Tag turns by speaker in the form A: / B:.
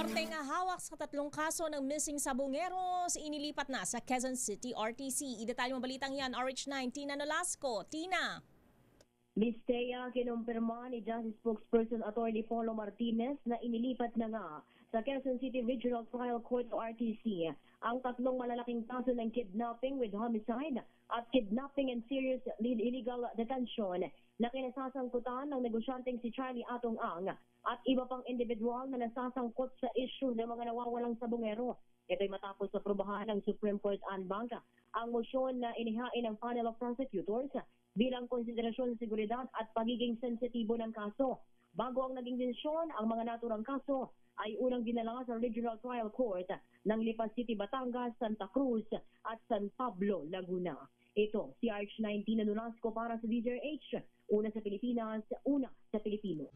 A: Parteng hawak sa tatlong kaso ng missing sabongeros, inilipat na sa Quezon City RTC. Idetalye mo balitang yan, RH9, Tina Nolasco. Tina.
B: Listea kinumpirma ni Justice Spokesperson Atty. Polo Martinez na inilipat na nga sa Quezon City Regional Trial Court o RTC ang tatlong malalaking kaso ng kidnapping with homicide at kidnapping and serious illegal detention na kinasasangkutan ng negosyanteng si Charlie Atong Ang at iba pang individual na nasasangkot sa issue ng mga nawawalang sabongero. Ito'y matapos sa aprobahan ng Supreme Court en banc ang motion na inihain ng panel of prosecutors bilang konsiderasyon sa seguridad at pagiging sensitibo ng kaso. Bago ang naging desisyon, ang mga naturang kaso ay unang dinala sa Regional Trial Court ng Lipa City, Batangas, Santa Cruz at San Pablo, Laguna. Ito, si RH19 na Nolasco para sa DZRH. Una sa Pilipinas, una sa Pilipino.